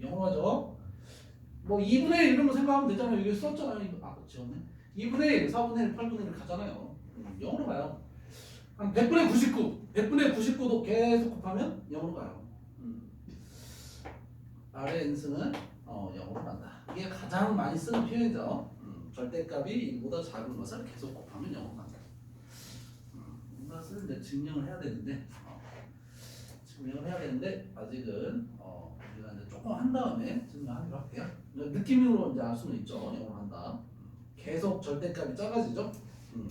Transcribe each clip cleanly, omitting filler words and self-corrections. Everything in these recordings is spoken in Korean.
영어로 하죠. 뭐 2분의 1 이런 거 생각하면 되잖아요. 이게 썼잖아요. 지웠네. 2분의 1, 4분의 1, 8분의 1 가잖아요. 영어로 가요. 한 100분의 99, 100분의 99도 계속 곱하면 영어로 가요. 아래 n승은 영어로 간다. 이게 가장 많이 쓰는 표현이죠. 절대값이 1보다 작은 것을 계속 곱하면 영어로 간다. 이것을 이제 증명을 해야 되는데 아직은 우리가 이제 조금 한 다음에 증명하기로 할게요. 느낌으로 이제 알 수는 있죠. 영어로 한다. 계속 절대값이 작아지죠.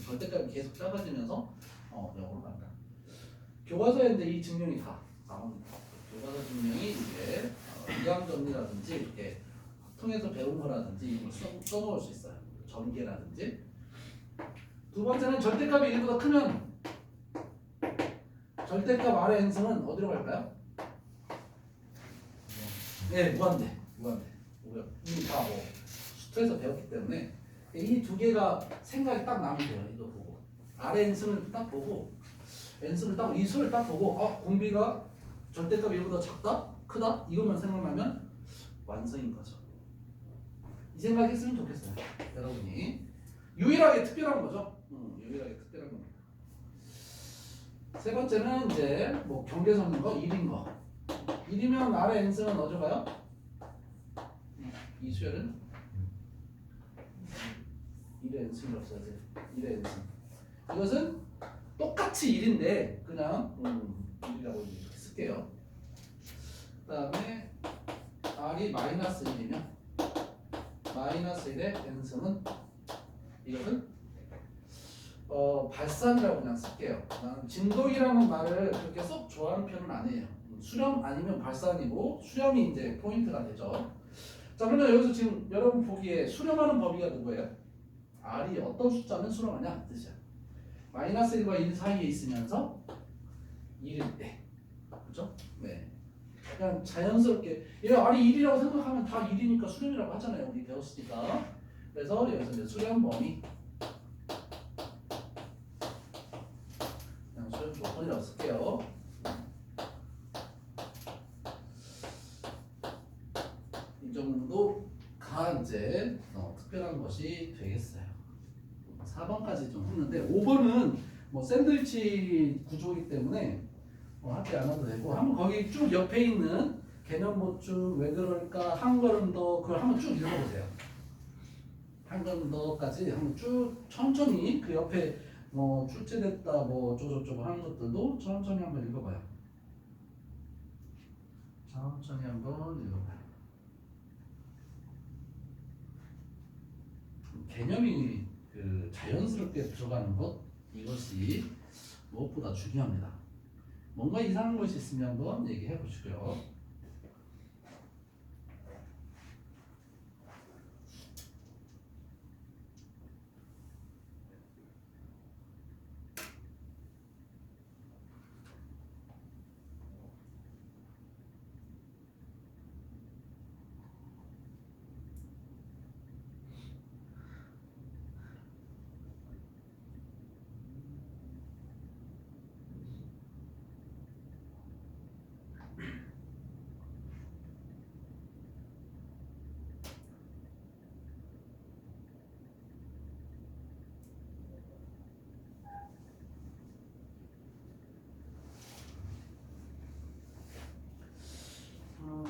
절대값이 계속 작아지면서 영어로 간다. 교과서에 이제 이 증명이 다 나옵니다. 교과서 증명이 이제 이항 정리라든지 이렇게 통해서 배운 거라든지 이걸 써먹을 수 있어요. 전개라든지. 두 번째는 절대값이 1보다 크면 절대값 아래 n승은 어디로 갈까요? 네, 무한대. 이미 다 뭐 수트에서 배웠기 때문에 이 두 개가 생각이 딱 나면 돼요. 이거 보고 아래 n승을 딱 보고 n승을 딱 이 수를 딱 보고 공비가 절대값 1보다 작다? 크다? 이것만 생각나면 완성인 거죠. 이 생각했으면 좋겠어요. 여러분이 유일하게 특별한 거죠. 유일하게 특별한 겁니다. 세 번째는 이제 뭐 경계선인 거 1인 거. 1이면 아래 n승은 어디로 가요? 이 수열은 1의 n승이 없어야지. 1의 n승. 이것은 똑같이 1인데 그냥 1이라고 이렇게 쓸게요. 그 다음에 r이 마이너스 1이면 마이너스 1의 n승은 이것은 발산이라고 그냥 쓸게요. 나는 진도이라는 말을 그렇게 썩 좋아하는 편은 아니에요. 수렴 아니면 발산이고 수렴이 이제 포인트가 되죠. 자, 그러면 여기서 지금 여러분 보기에 수렴하는 범위가 누구예요? r이 어떤 숫자면 수렴하냐 그 뜻이야. 마이너스 1과 1 사이에 있으면서 1일 때, 그죠? 네. 그냥 자연스럽게 얘 r이 1이라고 생각하면 다 1이니까 수렴이라고 하잖아요. 우리 배웠으니까. 그래서 여기서 이제 수렴 범위 그냥 수렴 조건이라고 쓸게요. 이 정도가 이제 특별한 것이 되겠어요. 4번까지 좀 했는데 5번은 뭐 샌드위치 구조이기 때문에 학교 안 와도 되고 한번 거기 쭉 옆에 있는 개념 보충 왜 그럴까 한 걸음 더 그걸 한번 쭉 읽어보세요. 한 걸음 더까지 한번 쭉 천천히 그 옆에 뭐 출제됐다 뭐 어쩌고저쩌고 하는 것들도 천천히 한번 읽어봐요. 천천히 한번 읽어봐요. 개념이 그 자연스럽게 들어가는 것 이것이 무엇보다 중요합니다. 뭔가 이상한 것이 있으면 한번 얘기해 보시고요.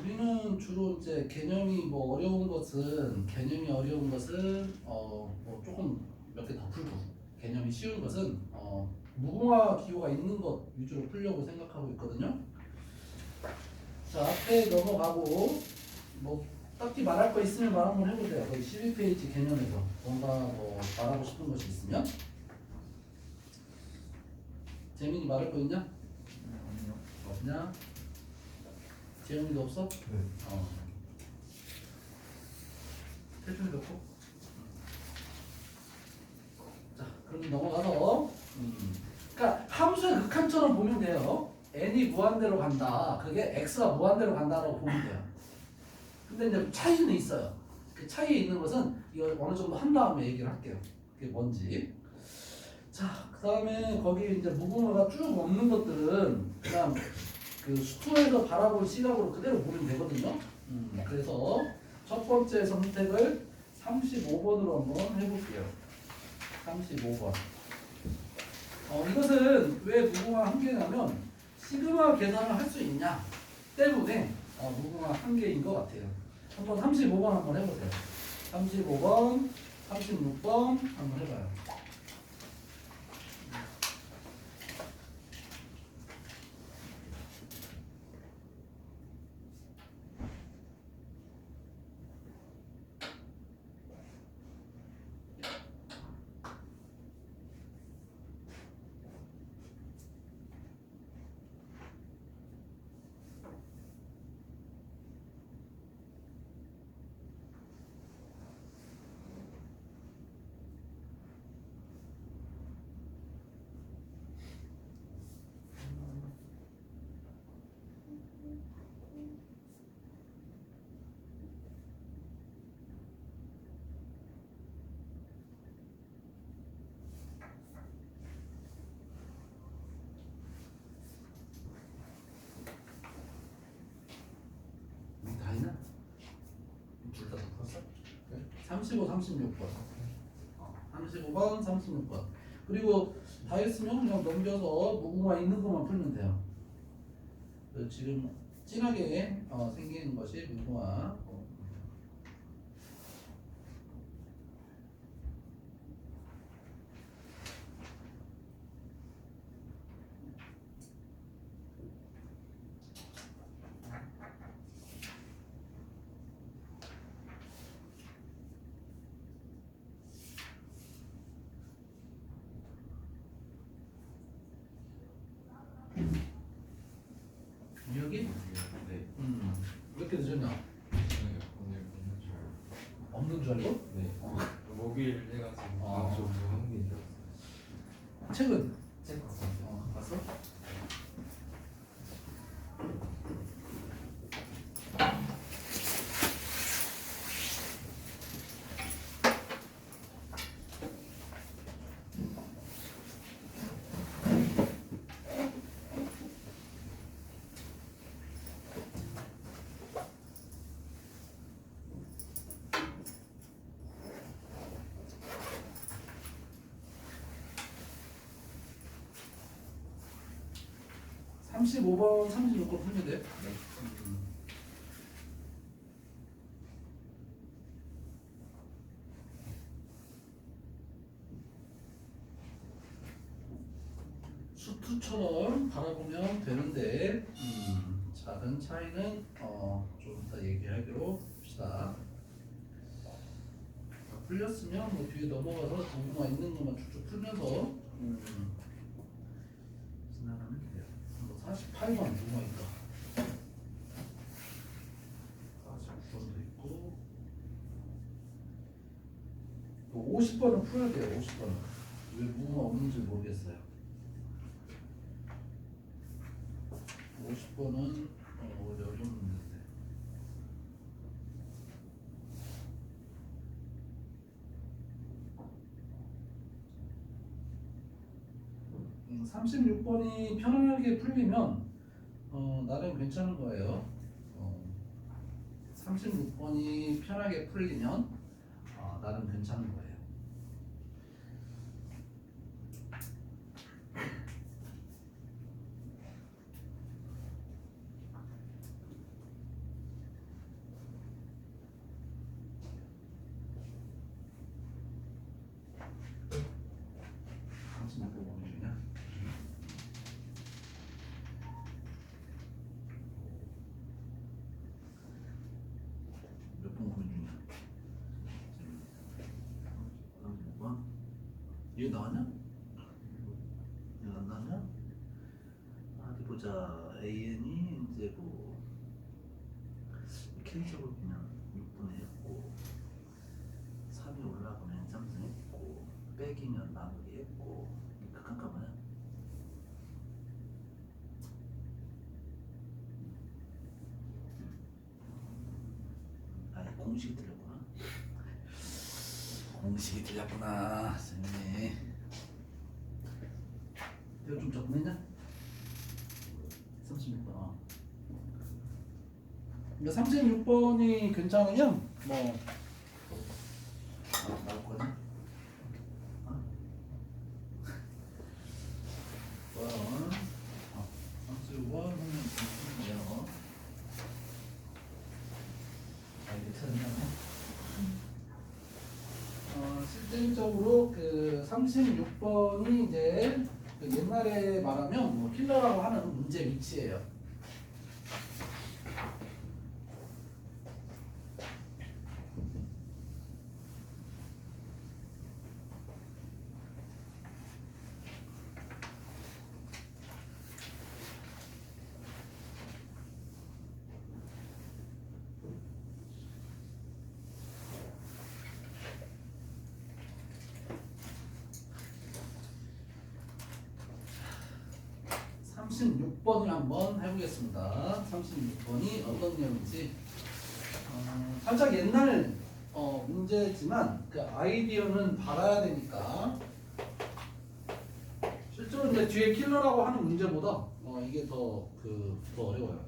우리는 주로 이제 개념이 뭐 어려운 것은 뭐 조금 몇 개 더 풀고 개념이 쉬운 것은 무궁화 기호가 있는 것 위주로 풀려고 생각하고 있거든요. 자, 앞에 넘어가고 뭐 딱히 말할 거 있으면 말 한번 해보세요. 거기 12페이지 개념에서 뭔가 뭐 말하고 싶은 것이 있으면. 재민이 말할 거 있냐? 아니요. 없냐? 재현이도 없어? 네. 태준이도 없고. 자, 그럼 넘어가서 그러니까 함수의 극한처럼 보면 돼요. n이 무한대로 간다. 그게 x가 무한대로 간다라고 보면 돼요. 근데 이제 차이는 있어요. 그 차이에 있는 것은 이걸 어느 정도 한 다음에 얘기를 할게요. 그게 뭔지. 자, 그 다음에 거기 이제 무궁화가 쭉 없는 것들은 그냥 그 수투에서 바라볼 시각으로 그대로 보면 되거든요. 그래서 첫 번째 선택을 35번으로 한번 해볼게요. 35번. 이것은 왜 무궁화 한계냐면 시그마 계산을 할 수 있냐 때문에 무궁화 한계인 것 같아요. 한번 35번 한번 해보세요. 35번, 36번 한번 해봐요. 다 있나? 둘 다 풀었어? 35, 36번. 35번, 36번. 그리고 다 했으면 그냥 넘겨서 무궁화 있는 것만 풀면 돼요. 지금 진하게 생기는 것이 무궁화. 여기? 네. 왜 이렇게 늦었냐? 오늘 없는 줄 알고? 네. 목요일 해가지고 좀 하는 게 있었어요. 책은? 책 봤어요. 봤어? 네. 35번, 36번 풀면 돼. 네. 수투처럼 바라보면 되는데 작은 차이는 좀 이따 얘기하기로 합시다. 풀렸으면 뭐 뒤에 넘어가서 무궁화 있는 것만 쭉쭉 풀면서 지나가면 돼요. 48번 무궁화 있다. 49번도 있고 50번은 풀어야 돼요. 50번은 왜 무궁화 없는지 모르겠어요. 50번은 어려운 문제인데 36번이 편안하게 풀리면 나름 괜찮은 거예요. 36번이 편하게 풀리면 나름 괜찮은 거예요. 당신 몇 번 고민 중이야? 몇 번 고민 중이야? 36번? 얘 나왔냐? 얘 안 나왔냐? 어디 보자. AN이 이제 뭐 K적으로 그냥 6분의 했고 3이 올라가면 상승했고 빼기면 마무리했고 극한가봐요. 아니 공식이 틀렸구나. 공식이 틀렸구나. 선생님 이거 좀 적응했냐? 36번 36번이 괜찮으면 뭐 나올 거냐? 36번 하면 괜찮네요. 이게 틀렸나? 실질적으로 그 36번이 이제 그 옛날에 말하면 뭐 킬러라고 하는 문제 위치예요. 삼십육 번을 한번 해보겠습니다. 36번이 어떤 내용인지 살짝 옛날 문제지만 그 아이디어는 받아야 되니까 실제로 이제 뒤에 킬러라고 하는 문제보다 이게 더 어려워요.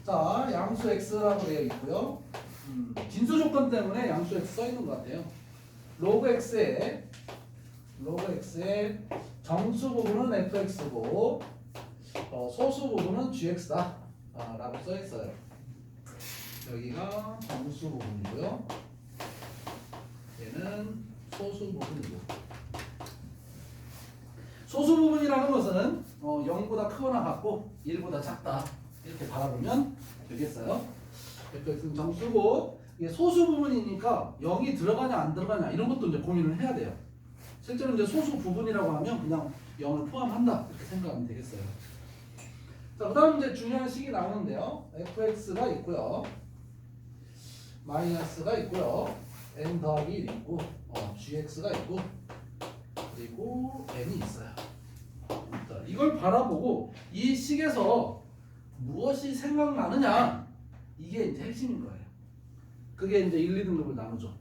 자, 양수 x라고 되어 있고요. 진수 조건 때문에 양수 x 써 있는 것 같아요. 로그 x의 정수 부분은 fx고 소수 부분은 gx다 라고 써 있어요. 여기가 정수 부분이고요. 얘는 소수 부분이고. 소수 부분이라는 것은 0보다 크거나 같고 1보다 작다 이렇게 바라보면 되겠어요. fx는 정수고 이게 소수 부분이니까 0이 들어가냐 안 들어가냐 이런 것도 이제 고민을 해야 돼요. 실제로 이제 소수 부분이라고 하면 그냥 0을 포함한다 이렇게 생각하면 되겠어요. 자, 그다음 이제 중요한 식이 나오는데요. fx가 있고요, 마이너스가 있고요, n 더하기 1 있고, gx가 있고, 그리고 n이 있어요. 자, 이걸 바라보고 이 식에서 무엇이 생각나느냐 이게 이제 핵심인 거예요. 그게 이제 1, 2등급을 나누죠.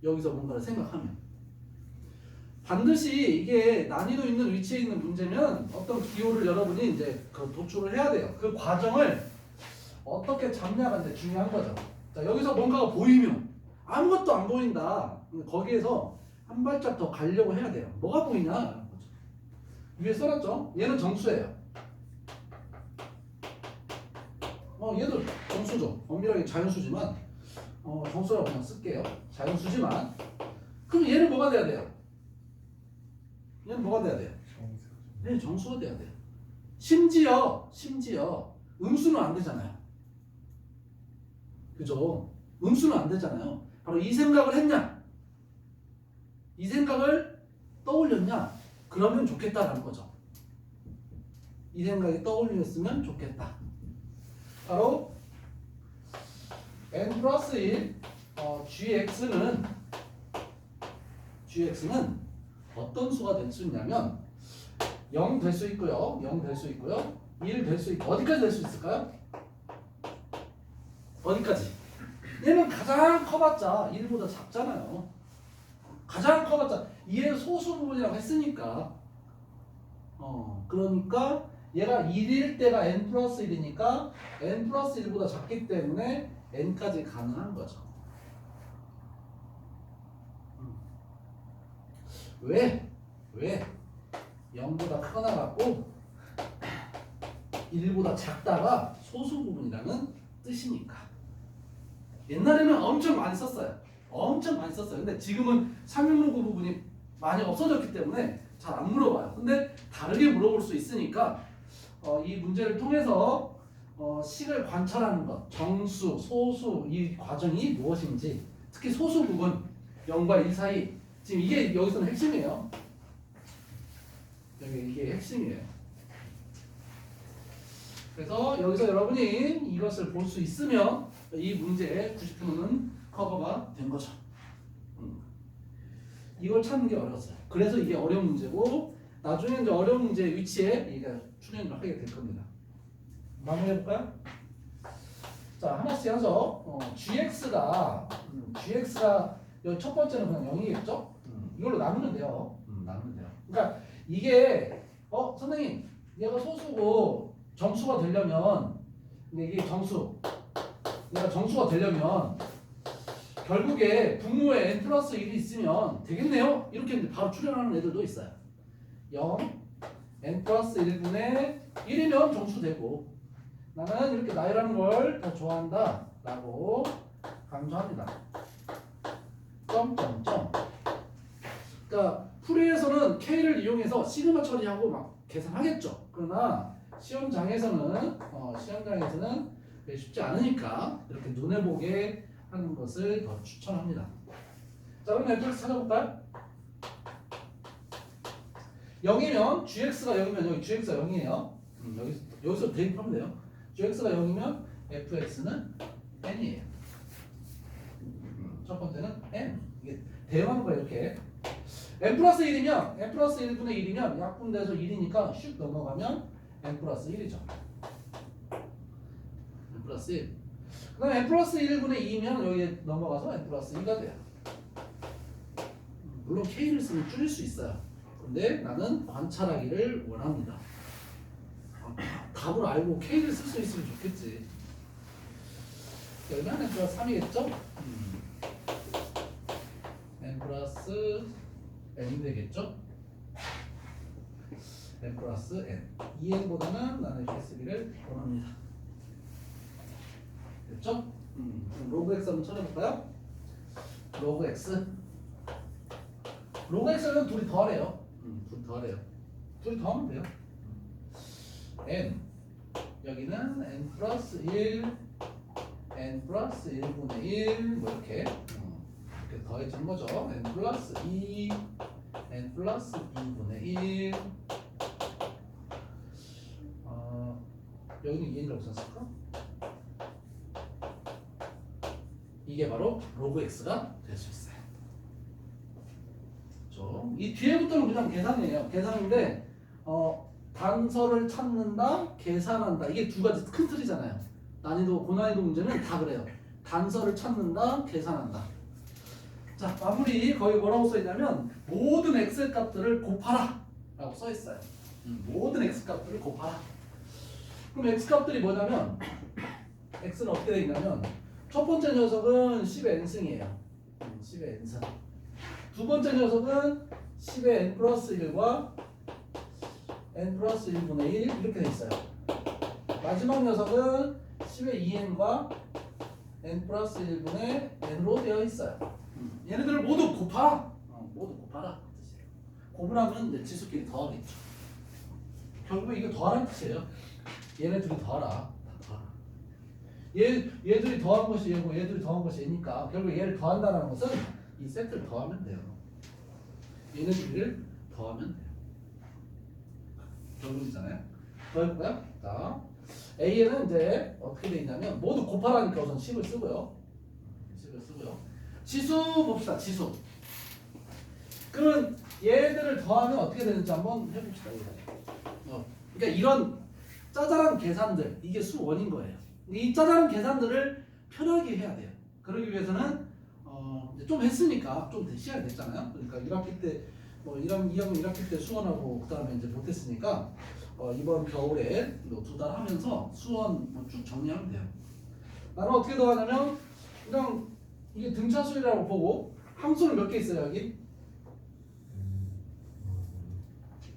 여기서 뭔가를 생각하면. 반드시 이게 난이도 있는 위치에 있는 문제면 어떤 기호를 여러분이 이제 그 도출을 해야 돼요. 그 과정을 어떻게 잡냐가 이제 중요한 거죠. 자, 여기서 뭔가가 보이면 아무것도 안 보인다. 거기에서 한 발짝 더 가려고 해야 돼요. 뭐가 보이냐? 위에 써놨죠? 얘는 정수예요. 얘도 정수죠. 엄밀하게 자연수지만 정수라고 그냥 쓸게요. 자연수지만 그럼 얘는 뭐가 돼야 돼요? 얘는 뭐가 돼야 돼요? 네, 정수가 돼야 돼요. 심지어 음수는 안 되잖아요. 그죠? 음수는 안 되잖아요. 바로 이 생각을 했냐? 이 생각을 떠올렸냐? 그러면 좋겠다라는 거죠. 이 생각이 떠올렸으면 좋겠다. 바로 n 플러스 1 gx는 어떤 수가 될 수 있냐면 0 될 수 있고요, 0 될 수 있고요, 1 될 수 있고, 어디까지 될 수 있을까요? 어디까지? 얘는 가장 커봤자 1보다 작잖아요. 가장 커봤자 얘 소수 부분이라고 했으니까 그러니까 얘가 1일 때가 n 플러스 1이니까 n 플러스 1보다 작기 때문에 n까지 가능한 거죠. 왜? 0보다 크거나 같고 1보다 작다가 소수 부분이라는 뜻이니까. 옛날에는 엄청 많이 썼어요. 근데 지금은 366 부분이 많이 없어졌기 때문에 잘 안 물어봐요. 근데 다르게 물어볼 수 있으니까 이 문제를 통해서 식을 관찰하는 것, 정수, 소수 이 과정이 무엇인지, 특히 소수 부분 0과 1 사이, 지금 이게 여기서는 핵심이에요. 이게 핵심이에요. 그래서 여기서 여러분이 이것을 볼 수 있으면 이 문제의 90%는 커버가 된 거죠. 이걸 찾는 게 어려웠어요. 그래서 이게 어려운 문제고 나중에 이제 어려운 문제 위치에 얘가 출연을 하게 될 겁니다. 마무리해볼까요? 자, 하나씩 하죠. gx가 여기 첫 번째는 그냥 0이겠죠? 이걸로 나누면 돼요. 그러니까 이게 선생님 얘가 소수고 정수가 되려면 근데 이게 정수. 그러니까 정수가 되려면 결국에 분모에 n 플러스 1이 있으면 되겠네요. 이렇게 했는데 바로 출현하는 애들도 있어요. 0, n 플러스 1분의 1이면 정수 되고 나는 이렇게 나열하는 걸 더 좋아한다 라고 강조합니다. 점점점. 그러니까 풀이에서는 K를 이용해서 시그마 처리하고 막 계산하겠죠. 그러나 시험장에서는 쉽지 않으니까 이렇게 눈에 보게 하는 것을 더 추천합니다. 자, 그럼 fx 찾아볼까요? 0이면 gx가 0이면 여기 gx가 0이에요. 여기서 대입하면 돼요. gx가 0이면 fx는 n이에요. 첫 번째는 n. 이게 대응하는 거예요, 이렇게. n 플러스 1이면 n 플러스 1분의 1이면 약분돼서 1이니까 슉 넘어가면 n 플러스 1이죠. n 플러스 1. 그 다음에 n 플러스 1분의 2면 여기에 넘어가서 n 플러스 2가 돼요. 물론 k를 쓰면 줄일 수 있어요. 근데 나는 관찰하기를 원합니다. 답을 알고 k를 쓸 수 있으면 좋겠지. 그러면 n 플러스 3이겠죠? n 플러스 n이 되겠죠? n 플러스 n. 2n보다는 나는 이렇게 쓰기를 원합니다. 됐죠? 그럼 로그 x 한번 찾아볼까요? 로그 x. 로그 x는 둘이 더하래요. 둘이 더하래요. 둘이 더하면 돼요. n. 여기는 n 플러스 1, n 플러스 1분의 1, 뭐 이렇게 더해진 거죠. n 플러스 2, n 플러스 2분의 1. 여기는 2n이라고 썼을까? 이게 바로 로그 x가 될 수 있어요. 이 뒤에부터는 그냥 계산이에요. 계산인데 단서를 찾는다, 계산한다. 이게 두 가지 큰 틀이잖아요. 난이도, 고난이도 문제는 다 그래요. 단서를 찾는다, 계산한다. 자, 마무리 거기 뭐라고 써있냐면 모든 x 값들을 곱하라 라고 써있어요. 모든 x 값들을 곱하라. 그럼 x 값들이 뭐냐면 x는 어떻게 되어 있냐면 첫 번째 녀석은 10의 n승이에요. 10의 n승. 두 번째 녀석은 10의 n 플러스 1과 n 플러스 1분의 1 이렇게 되어 있어요. 마지막 녀석은 10의 2n과 n 플러스 1분의 n으로 되어 있어요. 얘네들을 모두 곱하라. 모두 곱하라. 곱으라면 이제 지수끼리 더하겠죠. 결국에 이거 더하라는 뜻이에요. 얘네들이 더하라. 얘들이 더한 것이 얘고 얘들이 더한 것이 얘니까 결국 얘를 더한다는 것은 이 세트를 더하면 돼요. 얘네들을 더하면 돼요. 결국이잖아요. 더해볼까요? 자, A에는 이제 어떻게 되어 있냐면 모두 곱하라니까 우선 10을 쓰고요. 10을 쓰고요. 지수 봅시다. 지수. 그러면 얘들을 더하면 어떻게 되는지 한번 해봅시다. 그러니까 이런 짜잘한 계산들, 이게 수원인 거예요. 이 짜잘한 계산들을 편하게 해야 돼요. 그러기 위해서는 이제 좀 했으니까 좀 시간이 됐잖아요. 그러니까 1학기 때 뭐 2학년 1학기 때 수원하고 그 다음에 이제 못했으니까 이번 겨울에 2달 하면서 수원 쭉 정리하면 돼요. 나는 어떻게 더하냐면 그냥 이게 등차수라고 보고 함수는 몇 개 있어요 여기?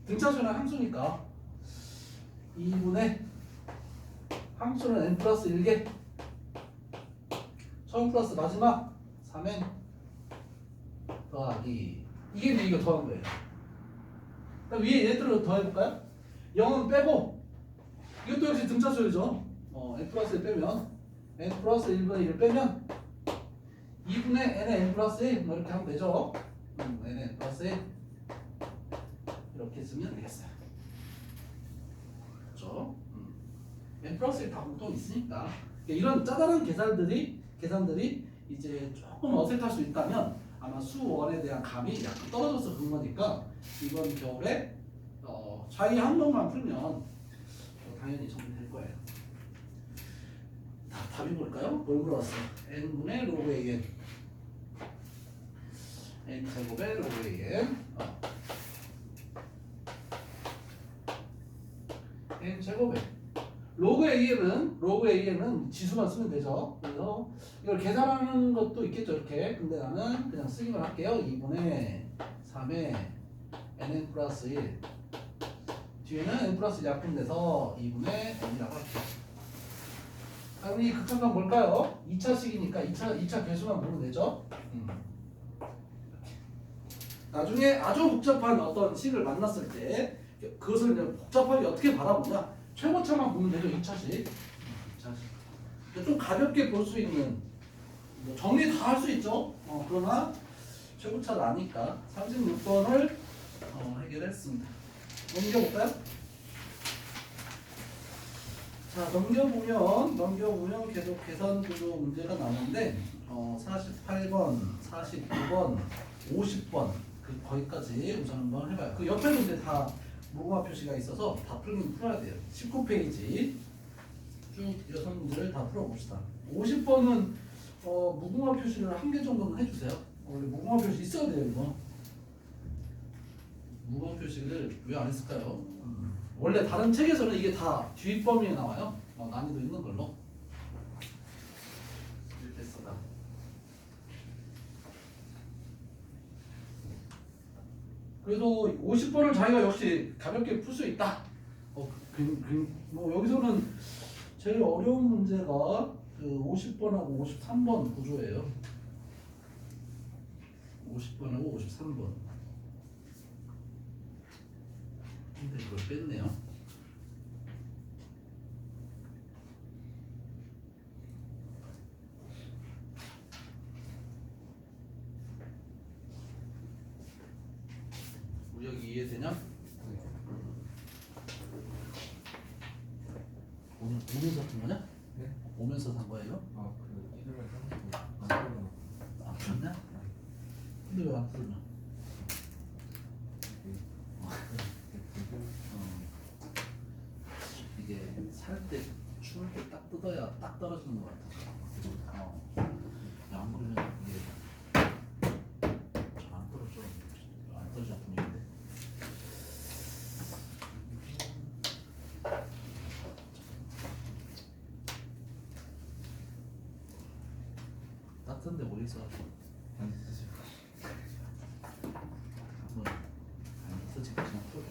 등차수는 함수니까 2분의 함수는 n 플러스 1개 처음 플러스 마지막 3n 더하기 이게 이제 이거 더한 거예요. 그럼 위에 얘들을 더해볼까요? 0은 빼고 이것도 역시 등차수열이죠. n 플러스 1 빼면 n 플러스 1분의 1을 빼면 2분의 n의 n 플러스 1 뭐 이렇게 하면 되죠. n의 n 플러스 1 이렇게 쓰면 되겠어요. 그렇죠? n 플러스 1 다 공통 있으니까 이런 짜잘한 계산들이 이제 조금 어색할 수 있다면 아마 수원에 대한 감이 약간 떨어져서 그런 거니까 이번 겨울에 차이 한 번만 풀면 당연히 정리될 거예요. 답이 뭘까요? 뭘 물어봤어? n분의 로그 an n 제곱의 로그 an n 제곱에 로그 AN은 지수만 쓰면 되죠. 그래서 이걸 계산하는 것도 있겠죠, 이렇게. 근데 나는 그냥 쓰기만 할게요. 2분의 3에 nn 플러스 1. 뒤에는 n 플러스 1 약분돼서 2분의 n이라고 할게요. 그럼 이 극한값 뭘까요? 2차식이니까 2차 개수만 보면 되죠. 나중에 아주 복잡한 어떤 식을 만났을 때 그것을 이제 복잡하게 어떻게 바라보냐, 최고차만 보면 되죠. 2차식. 2차식. 좀 가볍게 볼 수 있는, 뭐 정리 다 할 수 있죠. 그러나 최고차를 아니까 36번을 해결했습니다. 넘겨볼까요? 자, 넘겨보면 계속 계산 구조 문제가 나오는데 48번, 49번, 50번 거기까지 우선 한번 해봐요. 그 옆에도 이제 다 무궁화 표시가 있어서 다 풀어야 돼요. 19페이지 쭉 6문제를 다 풀어봅시다. 50번은 무궁화 표시를 한 개 정도는 해주세요. 원래 무궁화 표시 있어야 돼요, 이거. 무궁화 표시를 왜 안 했을까요? 원래 다른 책에서는 이게 다 뒷범위에 나와요. 난이도 있는 걸로. 이렇게 쓰다. 그래서 50번을 자기가 역시 가볍게 풀 수 있다. 뭐 여기서는 제일 어려운 문제가 그 50번하고 53번 구조예요. 50번하고 53번. 근데 그걸 뺐네요. 여기 이해되냐? 오면서 산 거냐? 네? 오면서 산 거예요? 그 이름을 사무실에 안 풀었냐? 근데 왜 안 풀냐? 이게 살 때 추울 때 딱 뜯어야 딱 떨어지는 것 같아. 안 그러면 이게 잘 안 떨어져. 안 떨어져 분위기인데. 따뜻한데 뭐 있어? 안 쓰실 한번 안 쓰지 그냥 풀어.